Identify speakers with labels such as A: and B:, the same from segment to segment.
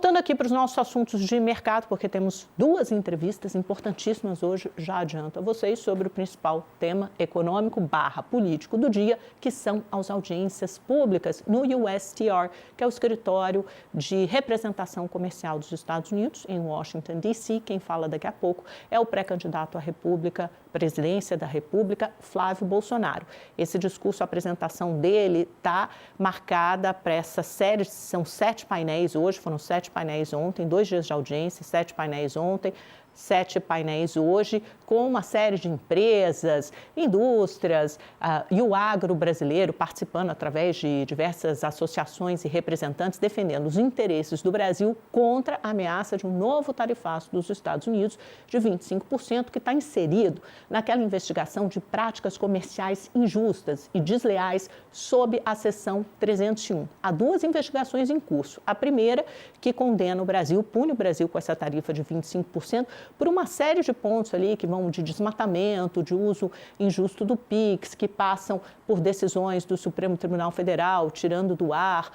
A: Voltando aqui para os nossos assuntos de mercado, porque temos duas entrevistas importantíssimas hoje, já adianto a vocês, sobre o principal tema econômico/político do dia, que são as audiências públicas no USTR, que é o Escritório de Representação Comercial dos Estados Unidos, em Washington, D.C. Quem fala daqui a pouco é o pré-candidato à presidência da República, Flávio Bolsonaro. Esse discurso, a apresentação dele está marcada para essa série, são 7 painéis hoje, foram 7 painéis ontem, 2 dias de audiência, 7 painéis ontem, 7 painéis hoje, com uma série de empresas, indústrias e o agro brasileiro participando através de diversas associações e representantes defendendo os interesses do Brasil contra a ameaça de um novo tarifaço dos Estados Unidos de 25%, que está inserido naquela investigação de práticas comerciais injustas e desleais sob a seção 301. Há 2 investigações em curso. A primeira, que condena o Brasil, pune o Brasil com essa tarifa de 25%, por uma série de pontos ali que vão de desmatamento, de uso injusto do PIX, que passam por decisões do Supremo Tribunal Federal, tirando do ar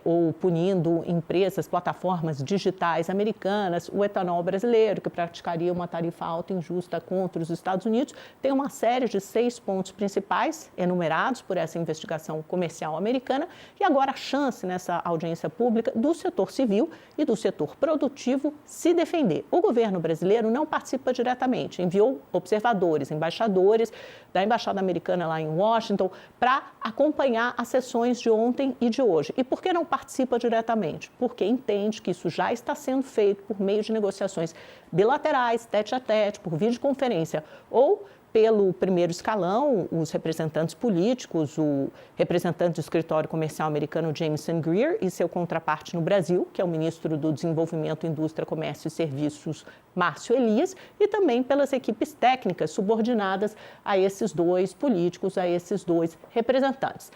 A: ou punindo empresas, plataformas digitais americanas, o etanol brasileiro, que praticaria uma tarifa alta e injusta contra os Estados Unidos. Tem uma série de 6 pontos principais enumerados por essa investigação comercial americana e agora a chance nessa audiência pública do setor civil e do setor produtivo se defender. O governo brasileiro não participa diretamente, enviou observadores, embaixadores da Embaixada Americana lá em Washington para acompanhar as sessões de ontem e de hoje. E por que não participa diretamente? Porque entende que isso já está sendo feito por meio de negociações bilaterais, tete a tete, por videoconferência ou pelo primeiro escalão, os representantes políticos, o representante do escritório comercial americano Jameson Greer e seu contraparte no Brasil, que é o ministro do Desenvolvimento, Indústria, Comércio e Serviços, Márcio Elias, e também pelas equipes técnicas subordinadas a esses 2 políticos, a esses 2 representantes.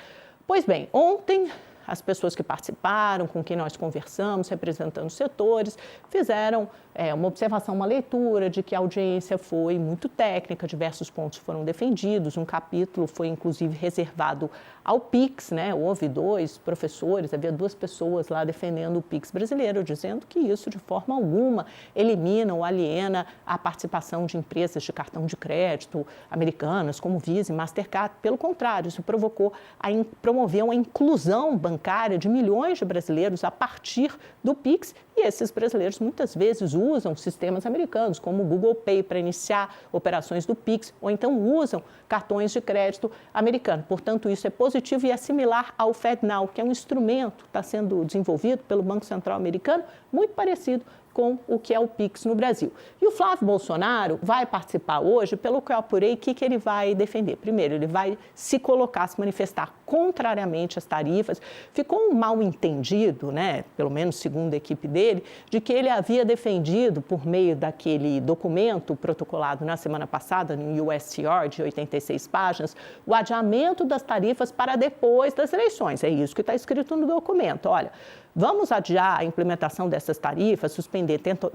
A: Pois bem, ontem as pessoas que participaram, com quem nós conversamos, representando os setores, fizeram uma observação, uma leitura de que a audiência foi muito técnica, diversos pontos foram defendidos, um capítulo foi inclusive reservado ao PIX, né? Houve 2 professores, havia 2 pessoas lá defendendo o PIX brasileiro, dizendo que isso de forma alguma elimina ou aliena a participação de empresas de cartão de crédito americanas, como Visa e Mastercard. Pelo contrário, isso promoveu a inclusão bancária de milhões de brasileiros a partir do PIX, e esses brasileiros muitas vezes usam sistemas americanos, como o Google Pay, para iniciar operações do PIX, ou então usam cartões de crédito americano. Portanto, isso é positivo e é similar ao FedNow, que é um instrumento que está sendo desenvolvido pelo Banco Central americano, muito parecido com o que é o PIX no Brasil. E o Flávio Bolsonaro vai participar hoje, pelo que eu apurei, o que ele vai defender? Primeiro, ele vai se colocar, se manifestar contrariamente às tarifas. Ficou um mal entendido, né, pelo menos segundo a equipe dele, de que ele havia defendido, por meio daquele documento protocolado na semana passada, no USTR, de 86 páginas, o adiamento das tarifas para depois das eleições. É isso que está escrito no documento. Olha, vamos adiar a implementação dessas tarifas, suspender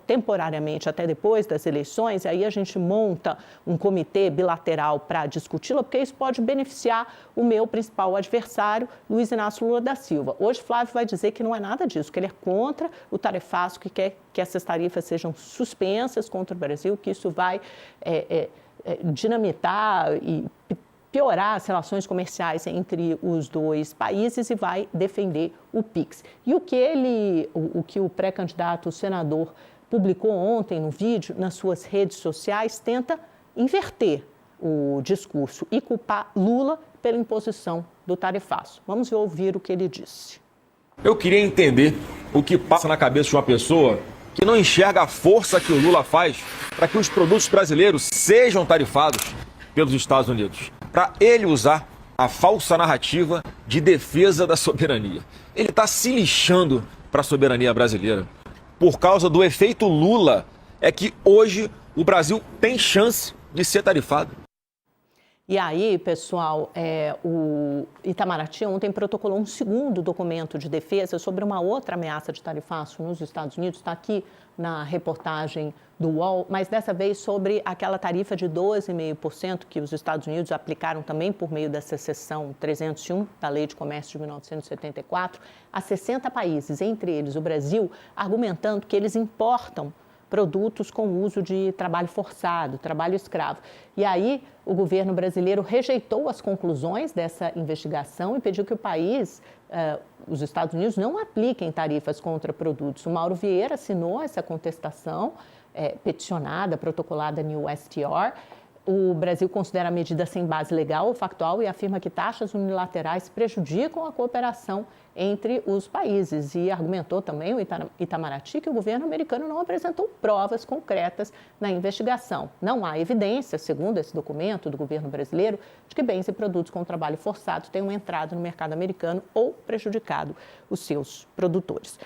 A: temporariamente até depois das eleições, e aí a gente monta um comitê bilateral para discuti-la, porque isso pode beneficiar o meu principal adversário, Luiz Inácio Lula da Silva. Hoje, Flávio vai dizer que não é nada disso, que ele é contra o tarifaço, que quer que essas tarifas sejam suspensas contra o Brasil, que isso vai dinamitar e piorar as relações comerciais entre os 2 países e vai defender o PIX. E o que o pré-candidato senador publicou ontem no vídeo, nas suas redes sociais, tenta inverter o discurso e culpar Lula pela imposição do tarifaço. Vamos ouvir o que ele disse.
B: Eu queria entender o que passa na cabeça de uma pessoa que não enxerga a força que o Lula faz para que os produtos brasileiros sejam tarifados pelos Estados Unidos, para ele usar a falsa narrativa de defesa da soberania. Ele está se lixando para a soberania brasileira. Por causa do efeito Lula, é que hoje o Brasil tem chance de ser tarifado.
A: E aí, pessoal, o Itamaraty ontem protocolou um segundo documento de defesa sobre uma outra ameaça de tarifaço nos Estados Unidos. Está aqui na reportagem do UOL, mas dessa vez sobre aquela tarifa de 12,5% que os Estados Unidos aplicaram também por meio dessa seção 301 da Lei de Comércio de 1974 a 60 países, entre eles o Brasil, argumentando que eles importam produtos com uso de trabalho forçado, trabalho escravo. E aí, o governo brasileiro rejeitou as conclusões dessa investigação e pediu que o país, os Estados Unidos, não apliquem tarifas contra produtos. O Mauro Vieira assinou essa contestação peticionada, protocolada no USTR. O Brasil considera a medida sem base legal ou factual e afirma que taxas unilaterais prejudicam a cooperação entre os países. E argumentou também o Itamaraty que o governo americano não apresentou provas concretas na investigação. Não há evidência, segundo esse documento do governo brasileiro, de que bens e produtos com trabalho forçado tenham entrado no mercado americano ou prejudicado os seus produtores.